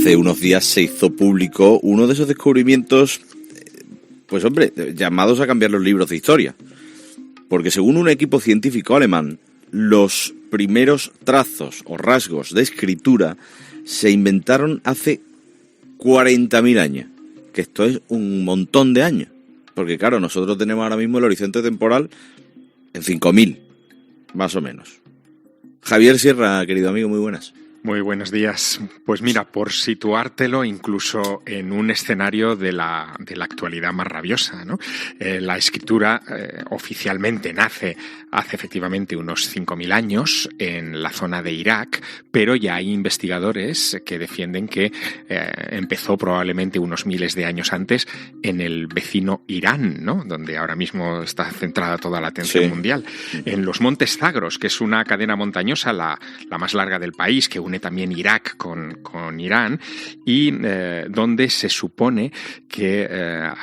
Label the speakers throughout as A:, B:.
A: hace unos días se hizo público uno de esos descubrimientos, pues hombre, llamados a cambiar los libros de historia. Porque según un equipo científico alemán, los primeros trazos o rasgos de escritura se inventaron hace 40.000 años. Que esto es un montón de años. Porque claro, nosotros tenemos ahora mismo el horizonte temporal en 5.000, más o menos. Javier Sierra, querido amigo, muy buenas.
B: Muy buenos días. Pues mira, por situártelo incluso en un escenario de la actualidad más rabiosa, ¿no? La escritura oficialmente nace hace efectivamente unos 5.000 años en la zona de Irak, pero ya hay investigadores que defienden que empezó probablemente unos miles de años antes en el vecino Irán, ¿no? Donde ahora mismo está centrada toda la atención mundial. En los Montes Zagros, que es una cadena montañosa, la más larga del país, que une también Irak con Irán, y donde se supone que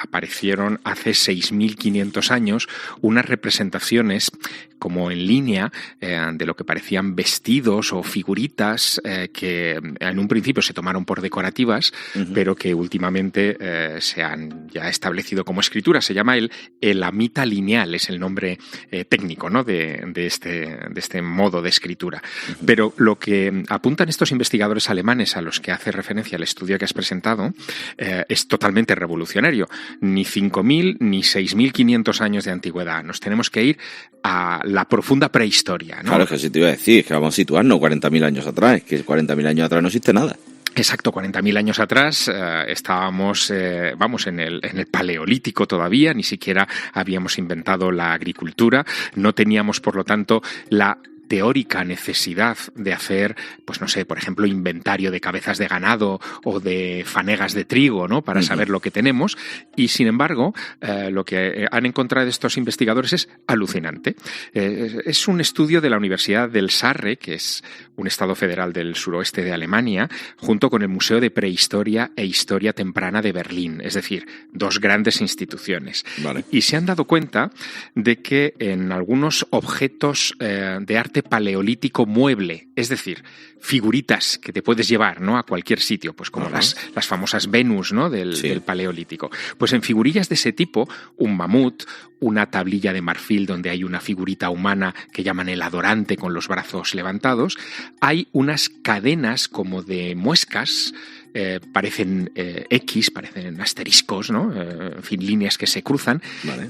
B: aparecieron hace 6.500 años unas representaciones como en línea de lo que parecían vestidos o figuritas que en un principio se tomaron por decorativas, pero que últimamente se han ya establecido como escritura. Se llama el elamita lineal, es el nombre técnico, ¿no? de este modo de escritura. Pero lo que apuntan estos investigadores alemanes a los que hace referencia el estudio que has presentado es totalmente revolucionario. Ni 5.000 ni 6.500 años de antigüedad. Nos tenemos que ir a la profunda prehistoria, ¿no?
A: Claro, es que si te iba a decir, es que vamos a situarnos 40.000 años atrás, es que 40.000 años atrás no existe nada.
B: Exacto, 40.000 años atrás estábamos, en el Paleolítico todavía, ni siquiera habíamos inventado la agricultura, no teníamos, por lo tanto, la teórica necesidad de hacer, pues no sé, por ejemplo, inventario de cabezas de ganado o de fanegas de trigo, ¿no? Para saber lo que tenemos. Y, sin embargo, lo que han encontrado estos investigadores es alucinante. Es un estudio de la Universidad del Sarre, que es un estado federal del suroeste de Alemania, junto con el Museo de Prehistoria e Historia Temprana de Berlín, es decir, dos grandes instituciones.
A: Vale.
B: Y se han dado cuenta de que en algunos objetos de arte paleolítico mueble, es decir, figuritas que te puedes llevar, ¿no? A cualquier sitio, pues como las famosas Venus, ¿no? del Paleolítico. Pues en figurillas de ese tipo, un mamut, una tablilla de marfil donde hay una figurita humana que llaman el adorante con los brazos levantados, hay unas cadenas como de muescas, parecen X, parecen asteriscos, ¿no? En fin, líneas que se cruzan,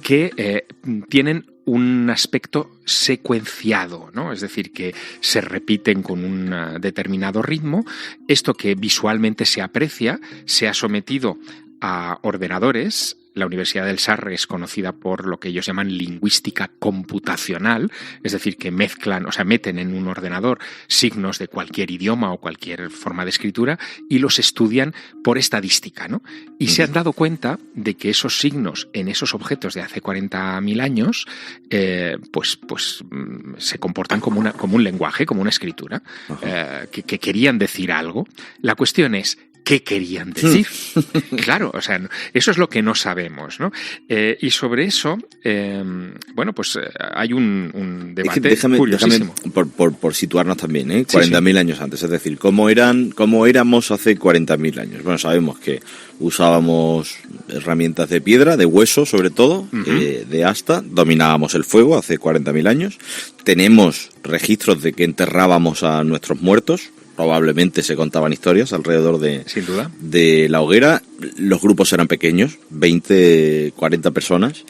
B: que tienen un aspecto secuenciado, ¿no? Es decir, que se repiten con un determinado ritmo. Esto que visualmente se aprecia se ha sometido a ordenadores. La Universidad del Sarre es conocida por lo que ellos llaman lingüística computacional, es decir, que meten en un ordenador signos de cualquier idioma o cualquier forma de escritura y los estudian por estadística, ¿no? Y se han dado cuenta de que esos signos en esos objetos de hace 40.000 años pues se comportan como un lenguaje, como una escritura, que querían decir algo. La cuestión es, ¿qué querían decir? Claro, o sea, eso es lo que no sabemos, ¿no? Y sobre eso, pues hay un debate curiosísimo.
A: Déjame por situarnos también, 40.000 años antes, es decir, ¿cómo éramos hace 40.000 años? Bueno, sabemos que usábamos herramientas de piedra, de hueso sobre todo, de asta, dominábamos el fuego hace 40.000 años, tenemos registros de que enterrábamos a nuestros muertos, probablemente se contaban historias alrededor
B: sin duda,
A: de la hoguera. Los grupos eran pequeños, 20, 40 personas.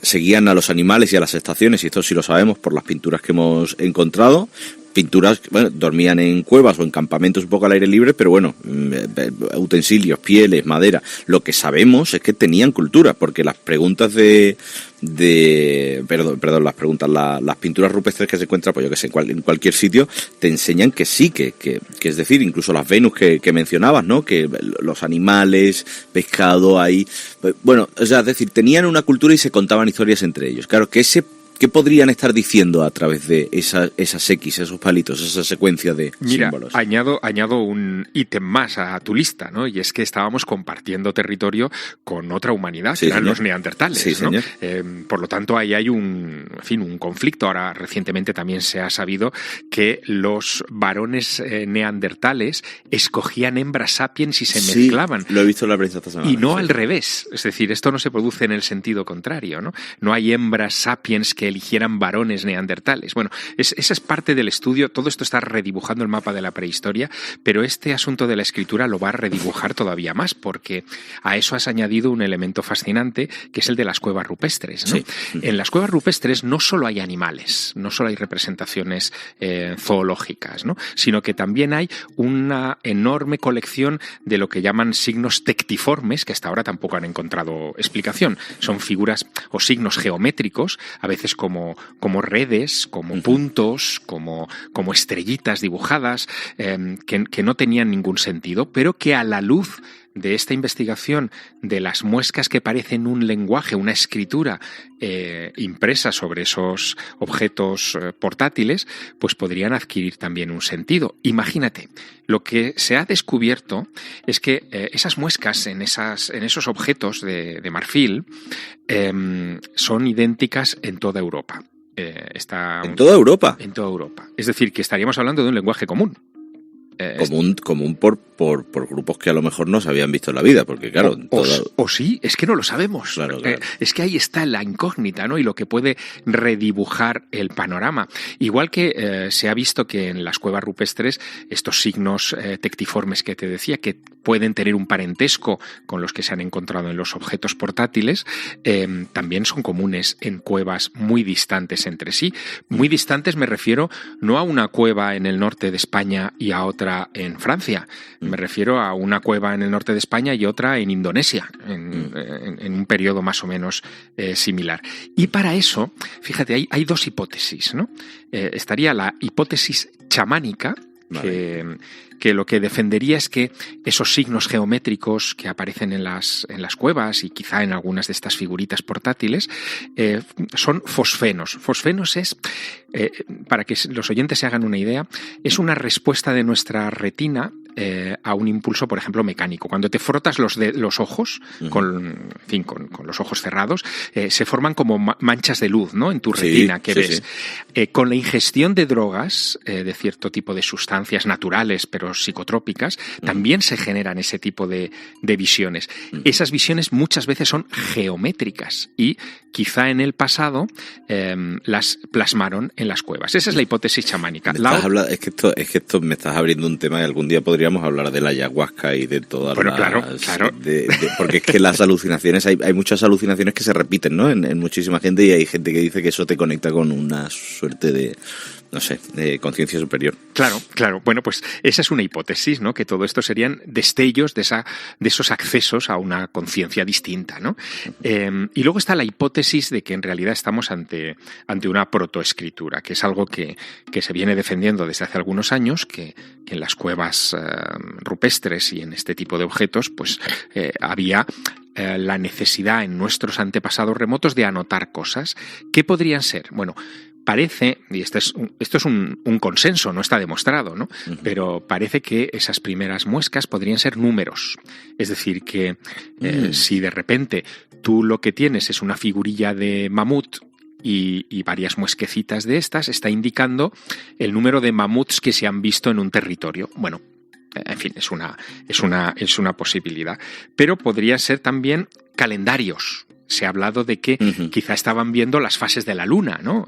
A: Seguían a los animales y a las estaciones, y esto sí lo sabemos por las pinturas que hemos encontrado. Pinturas, dormían en cuevas o en campamentos un poco al aire libre, pero utensilios, pieles, madera. Lo que sabemos es que tenían cultura, porque las preguntas las pinturas rupestres que se encuentran, pues yo que sé, en cualquier sitio, te enseñan que sí, que es decir, incluso las Venus que mencionabas, ¿no? Que los animales, pescado ahí, es decir, tenían una cultura y se contaban historias entre ellos. Claro que ese ¿Qué podrían estar diciendo a través de esas X, esos palitos, esa secuencia de símbolos?
B: Añado un ítem más a tu lista, ¿no? Y es que estábamos compartiendo territorio con otra humanidad, que eran los neandertales,
A: sí,
B: ¿no?
A: Señor.
B: Por lo tanto, ahí hay un conflicto. Ahora, recientemente también se ha sabido que los varones neandertales escogían hembras sapiens y se mezclaban.
A: Lo he visto en la prensa esta semana.
B: Y no al revés. Es decir, esto no se produce en el sentido contrario, ¿no? No hay hembras sapiens que eligieran varones neandertales. Bueno, esa es parte del estudio. Todo esto está redibujando el mapa de la prehistoria, pero este asunto de la escritura lo va a redibujar todavía más, porque a eso has añadido un elemento fascinante, que es el de las cuevas rupestres, ¿no?
A: Sí.
B: En las cuevas rupestres no solo hay animales, no solo hay representaciones zoológicas, ¿no? Sino que también hay una enorme colección de lo que llaman signos tectiformes, que hasta ahora tampoco han encontrado explicación. Son figuras o signos geométricos, a veces como redes, como puntos, como estrellitas dibujadas, que no tenían ningún sentido, pero que a la luz de esta investigación de las muescas que parecen un lenguaje, una escritura impresa sobre esos objetos portátiles, pues podrían adquirir también un sentido. Imagínate, lo que se ha descubierto es que esas muescas en esos objetos de marfil son idénticas en toda Europa.
A: ¿En toda Europa?
B: En toda Europa. Es decir, que estaríamos hablando de un lenguaje común.
A: Común por grupos que a lo mejor no se habían visto en la vida, porque claro...
B: O sí, es que no lo sabemos.
A: Claro.
B: Es que ahí está la incógnita, ¿no? Y lo que puede redibujar el panorama. Igual que se ha visto que en las cuevas rupestres estos signos tectiformes que te decía, que pueden tener un parentesco con los que se han encontrado en los objetos portátiles, también son comunes en cuevas muy distantes entre sí. Muy distantes me refiero no a una cueva en el norte de España y a otra en Francia. Me refiero a una cueva en el norte de España y otra en Indonesia, en un periodo más o menos similar. Y para eso, fíjate, hay dos hipótesis, ¿no? Estaría la hipótesis chamánica, que lo que defendería es que esos signos geométricos que aparecen en las cuevas y quizá en algunas de estas figuritas portátiles son fosfenos. Fosfenos es, para que los oyentes se hagan una idea, es una respuesta de nuestra retina a un impulso, por ejemplo, mecánico. Cuando te frotas los ojos, con los ojos cerrados, se forman como manchas de luz, ¿no? En tu retina que ves. Sí. Con la ingestión de drogas, de cierto tipo de sustancias naturales, pero psicotrópicas, también se generan ese tipo de visiones. Esas visiones muchas veces son geométricas y quizá en el pasado las plasmaron en las cuevas. Esa es la hipótesis chamánica.
A: Es que esto me estás abriendo un tema y algún día podríamos hablar de la ayahuasca y de todas
B: claro.
A: Porque es que las alucinaciones, hay muchas alucinaciones que se repiten, ¿no? En muchísima gente, y hay gente que dice que eso te conecta con una suerte de, no sé, de conciencia superior.
B: Claro. Bueno, pues esa es una hipótesis, ¿no? Que todo esto serían destellos de esos accesos a una conciencia distinta, ¿no? Y luego está la hipótesis de que en realidad estamos ante una protoescritura, que es algo que se viene defendiendo desde hace algunos años, que en las cuevas rupestres y en este tipo de objetos, pues había la necesidad en nuestros antepasados remotos de anotar cosas. ¿Qué podrían ser? Bueno, parece, y esto es un consenso, no está demostrado, ¿no? Pero parece que esas primeras muescas podrían ser números. Es decir, que si de repente tú lo que tienes es una figurilla de mamut y varias muesquecitas de estas, está indicando el número de mamuts que se han visto en un territorio. Bueno, en fin, es una posibilidad. Pero podría ser también calendarios. Se ha hablado de que quizá estaban viendo las fases de la luna, ¿no?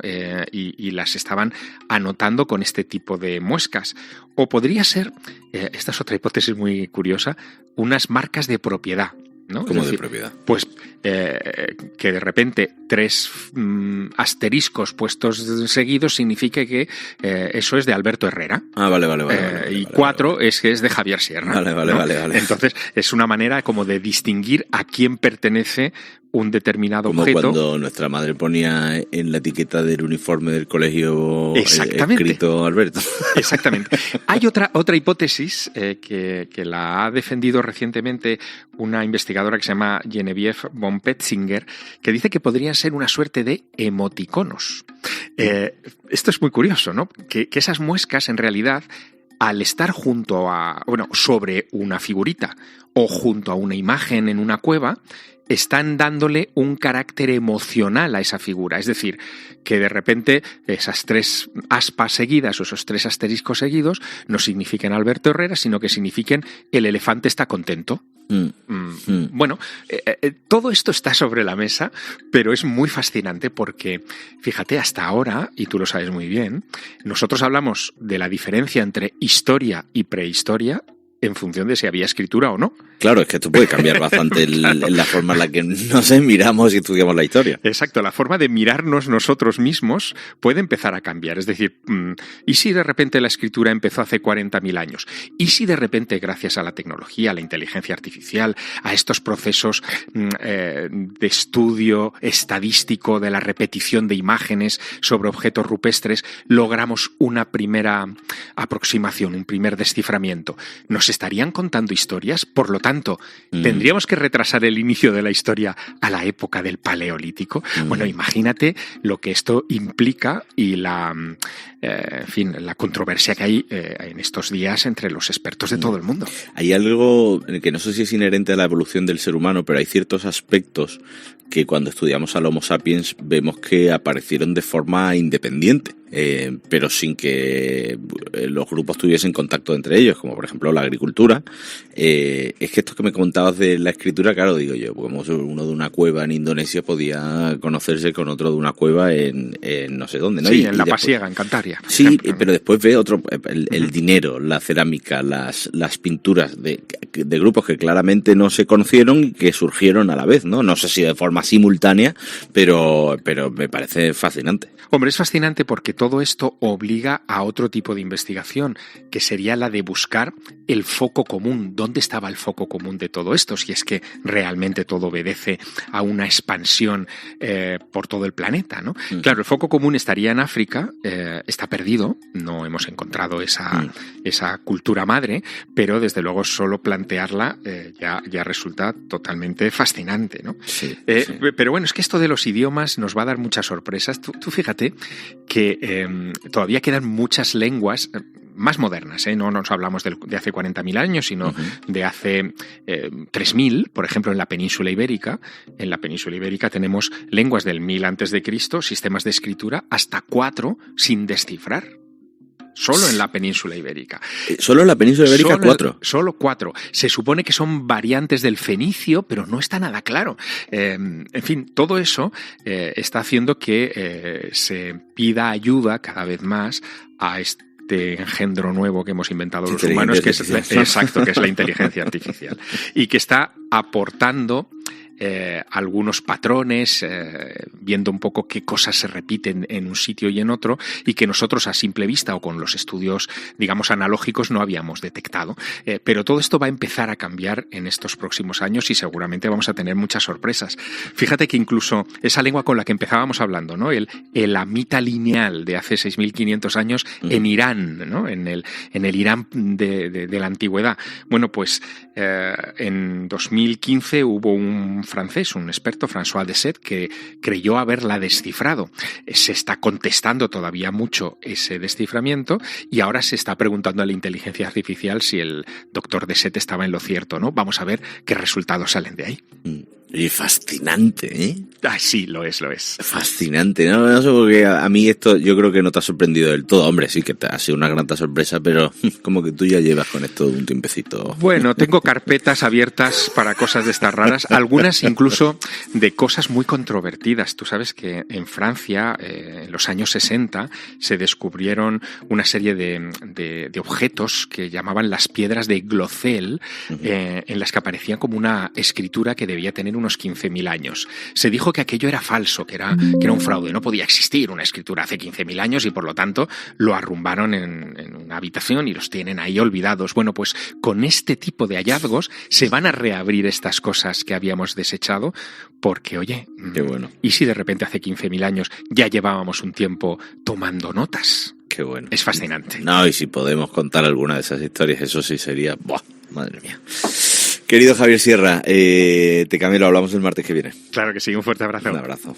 B: Y las estaban anotando con este tipo de muescas. O podría ser, esta es otra hipótesis muy curiosa, unas marcas de propiedad, ¿no?
A: ¿Cómo de propiedad?
B: Pues que de repente 3 asteriscos puestos seguidos significa que eso es de Alberto Herrera.
A: Vale.
B: Y 4 es que es de Javier Sierra.
A: Vale.
B: Entonces es una manera como de distinguir a quién pertenece un determinado
A: como
B: objeto.
A: Como cuando nuestra madre ponía en la etiqueta del uniforme del colegio escrito Alberto.
B: Exactamente. Hay otra hipótesis que la ha defendido recientemente una investigadora que se llama Genevieve von Petzinger, que dice que podrían ser una suerte de emoticonos. Esto es muy curioso, ¿no? Que esas muescas, en realidad, al estar sobre una figurita o junto a una imagen en una cueva, están dándole un carácter emocional a esa figura. Es decir, que de repente esas 3 aspas seguidas o esos 3 asteriscos seguidos no signifiquen Alberto Herrera, sino que signifiquen el elefante está contento. Bueno, todo esto está sobre la mesa, pero es muy fascinante porque, fíjate, hasta ahora, y tú lo sabes muy bien, nosotros hablamos de la diferencia entre historia y prehistoria en función de si había escritura o no.
A: Claro, es que esto puede cambiar bastante claro. La forma en la que nos miramos y estudiamos la historia.
B: Exacto, la forma de mirarnos nosotros mismos puede empezar a cambiar. Es decir, ¿y si de repente la escritura empezó hace 40.000 años? ¿Y si de repente, gracias a la tecnología, a la inteligencia artificial, a estos procesos de estudio estadístico de la repetición de imágenes sobre objetos rupestres, logramos una primera aproximación, un primer desciframiento? ¿Nos estarían contando historias? Por lo tanto, ¿tendríamos que retrasar el inicio de la historia a la época del Paleolítico? Bueno, imagínate lo que esto implica y la controversia que hay en estos días entre los expertos de todo el mundo.
A: Hay algo que no sé si es inherente a la evolución del ser humano, pero hay ciertos aspectos que cuando estudiamos al Homo sapiens vemos que aparecieron de forma independiente. Pero sin que los grupos tuviesen contacto entre ellos, como por ejemplo la agricultura. Es que esto que me contabas de la escritura, claro, digo yo, como uno de una cueva en Indonesia podía conocerse con otro de una cueva en no sé dónde, ¿no?
B: Sí, en La Pasiega, en Cantabria.
A: Sí, ejemplo, pero después ve otro, el dinero, la cerámica, las pinturas de grupos que claramente no se conocieron y que surgieron a la vez, ¿no? No sé si de forma simultánea, pero me parece fascinante.
B: Hombre, es fascinante porque todo esto obliga a otro tipo de investigación, que sería la de buscar el foco común. ¿Dónde estaba el foco común de todo esto? Si es que realmente todo obedece a una expansión por todo el planeta, ¿no? Claro, el foco común estaría en África, está perdido, no hemos encontrado esa cultura madre, pero desde luego solo plantearla ya resulta totalmente fascinante, ¿no?
A: Sí.
B: Pero bueno, es que esto de los idiomas nos va a dar muchas sorpresas. Tú fíjate que todavía quedan muchas lenguas más modernas, no nos hablamos de hace 40.000 años, sino de hace 3.000, por ejemplo, en la península ibérica. En la península ibérica tenemos lenguas del 1000 a.C., sistemas de escritura, hasta 4 sin descifrar. Solo en la península ibérica.
A: ¿Solo en la península ibérica 4?
B: Solo 4. Se supone que son variantes del fenicio, pero no está nada claro. En fin, todo eso está haciendo que se pida ayuda cada vez más a este engendro nuevo que hemos inventado los humanos, que es la inteligencia artificial. Y que está aportando algunos patrones, viendo un poco qué cosas se repiten en un sitio y en otro, y que nosotros a simple vista o con los estudios, digamos, analógicos no habíamos detectado. Pero todo esto va a empezar a cambiar en estos próximos años y seguramente vamos a tener muchas sorpresas. Fíjate que incluso esa lengua con la que empezábamos hablando, ¿no? El amita lineal de hace 6.500 años en Irán, ¿no? En el Irán de la antigüedad. Bueno, pues en 2015 hubo un francés, un experto, François Desset, que creyó haberla descifrado. Se está contestando todavía mucho ese desciframiento y ahora se está preguntando a la inteligencia artificial si el doctor Desset estaba en lo cierto, ¿no? Vamos a ver qué resultados salen de ahí.
A: Y fascinante, ¿eh?
B: Ah, sí, lo es.
A: Fascinante, no sé, porque a mí esto yo creo que no te ha sorprendido del todo. Hombre, sí que te ha sido una grata sorpresa, pero como que tú ya llevas con esto un tiempecito.
B: Bueno, tengo carpetas abiertas para cosas de estas raras, algunas incluso de cosas muy controvertidas. Tú sabes que en Francia, en los años 60, se descubrieron una serie de objetos que llamaban las piedras de Glocel, en las que aparecía como una escritura que debía tener unos 15.000 años. Se dijo que aquello era falso, que era un fraude, no podía existir una escritura hace 15.000 años y por lo tanto lo arrumbaron en una habitación y los tienen ahí olvidados. Bueno, pues con este tipo de hallazgos se van a reabrir estas cosas que habíamos desechado porque, oye,
A: qué bueno.
B: ¿Y si de repente hace 15.000 años ya llevábamos un tiempo tomando notas?
A: Qué bueno.
B: Es fascinante.
A: No, y si podemos contar alguna de esas historias, eso sí sería... ¡Buah! Madre mía. Querido Javier Sierra, te cambié, lo hablamos el martes que viene.
B: Claro que sí, un fuerte abrazo.
A: Un abrazo.